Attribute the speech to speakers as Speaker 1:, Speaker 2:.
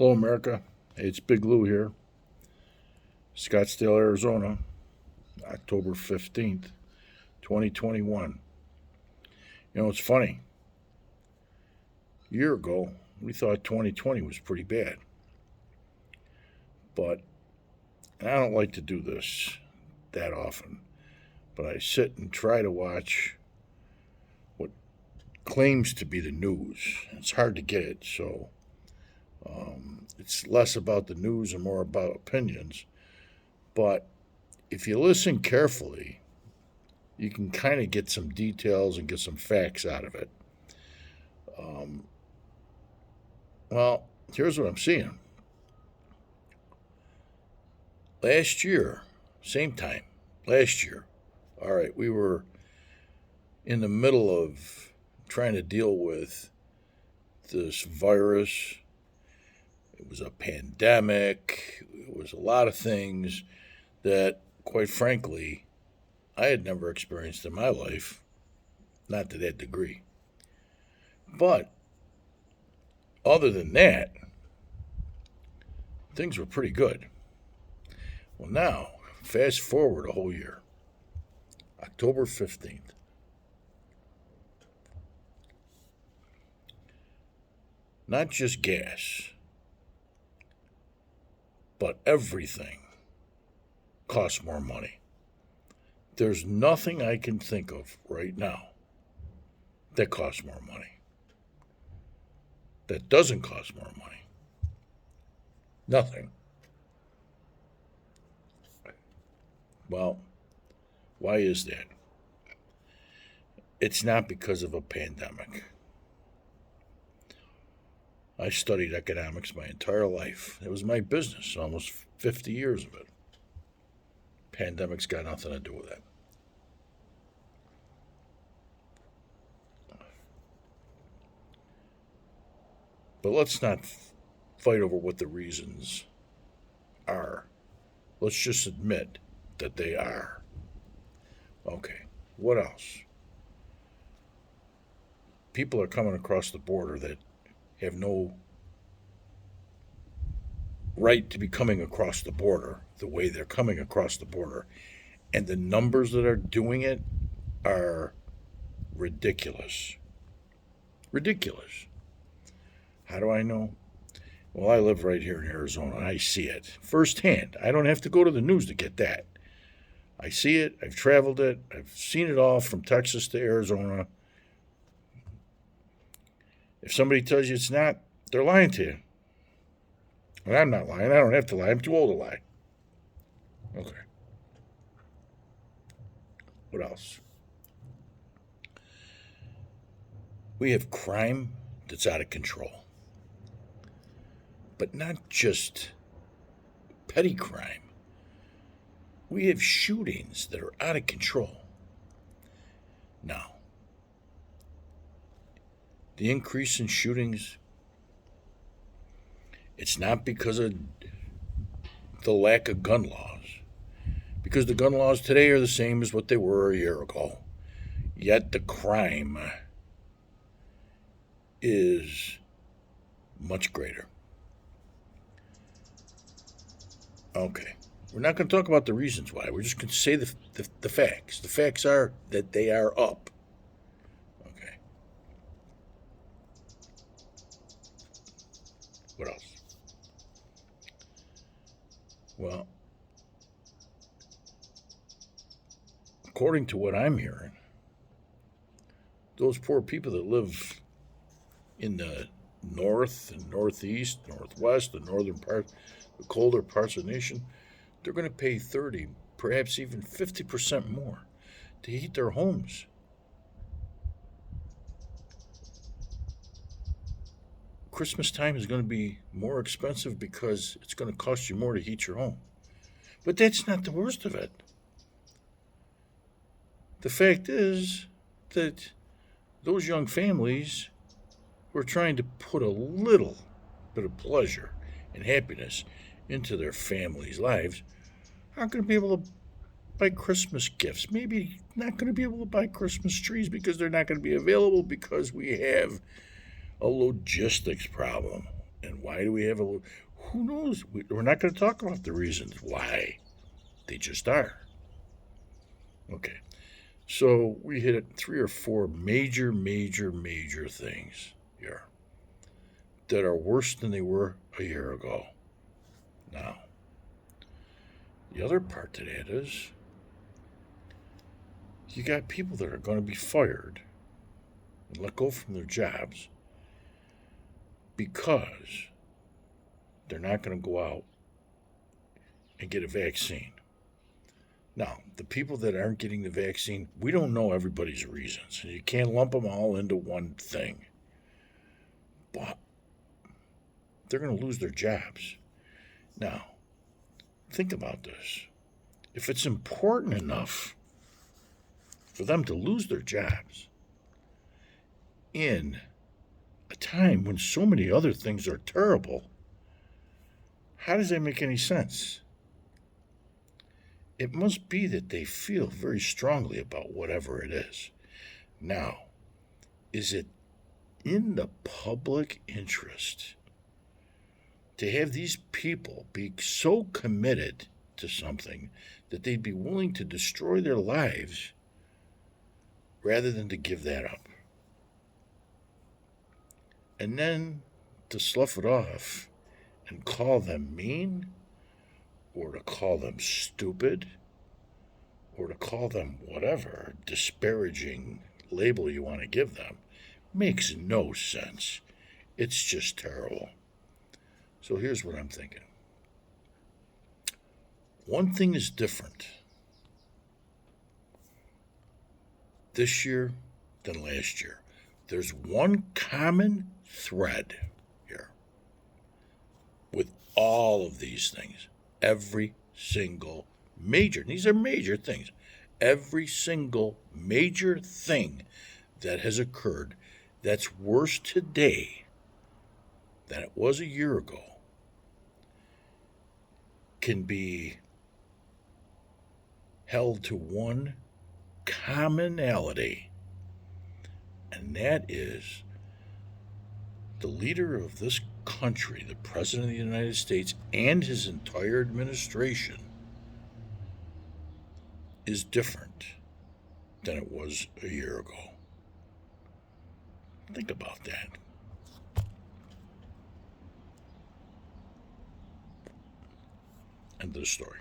Speaker 1: Hello, America. Hey, it's Big Lou here. Scottsdale, Arizona, October 15th, 2021. You know, it's funny. A year ago, we thought 2020 was pretty bad. But, and I don't like to do this that often, but I sit and try to watch what claims to be the news. It's hard to get it, so it's less about the news and more about opinions. But if you listen carefully, you can kind of get some details and get some facts out of it. Um, well, here's what I'm seeing. Last year, same time, last year, all right, we were in the middle of trying to deal with this virus. It was a pandemic. It was a lot of things that, quite frankly, I had never experienced in my life, not to that degree. But other than that, things were pretty good. Well, now, fast forward a whole year, October 15th. Not just gas, but everything costs more money. There's nothing I can think of right now that costs more money, that doesn't cost more money. Nothing. Well, why is that? It's not because of a pandemic. I studied economics my entire life. It was my business, almost 50 years of it. Pandemic's got nothing to do with that. But let's not fight over what the reasons are. Let's just admit that they are. Okay, what else? People are coming across the border that have no right to be coming across the border the way they're coming across the border. And the numbers that are doing it are ridiculous. Ridiculous. How do I know? Well, I live right here in Arizona and I see it firsthand. I don't have to go to the news to get that. I see it, I've traveled it, I've seen it all from Texas to Arizona. If somebody tells you it's not, they're lying to you. And I'm not lying. I don't have to lie. I'm too old to lie. Okay. What else? We have crime that's out of control. But not just petty crime. We have shootings that are out of control. Now, the increase in shootings, it's not because of the lack of gun laws, because the gun laws today are the same as what they were a year ago. Yet the crime is much greater. Okay. We're not going to talk about the reasons why. We're just going to say the facts. The facts are that they are up. Okay. What else? Well, according to what I'm hearing, those poor people that live in the north and northeast, northwest, the northern part, the colder parts of the nation, they're going to pay 30, perhaps even 50% more to heat their homes. Christmas time is going to be more expensive because it's going to cost you more to heat your home. But that's not the worst of it. The fact is that those young families who are trying to put a little bit of pleasure and happiness into their families' lives aren't going to be able to buy Christmas gifts. Maybe not going to be able to buy Christmas trees because they're not going to be available because we have a logistics problem. And why do we have a? Who knows? We're not going to talk about the reasons why. They just are. Okay. So we hit 3 or 4 major things here that are worse than they were a year ago. Now, the other part to that is you got people that are going to be fired and let go from their jobs because they're not going to go out and get a vaccine. Now, the people that aren't getting the vaccine, we don't know everybody's reasons. You can't lump them all into one thing. But they're going to lose their jobs. Now, think about this. If it's important enough for them to lose their jobs in a time when so many other things are terrible, how does that make any sense? It must be that they feel very strongly about whatever it is. Now, is it in the public interest to have these people be so committed to something that they'd be willing to destroy their lives rather than to give that up? And then to slough it off and call them mean, or to call them stupid, or to call them whatever disparaging label you want to give them, makes no sense. It's just terrible. So here's what I'm thinking. One thing is different this year than last year. There's one common thread here with all of these things. Every single major, these are major things, every single major thing that has occurred that's worse today than it was a year ago can be held to one commonality, and that is the leader of this country, the President of the United States, and his entire administration is different than it was a year ago. Think about that. End of the story.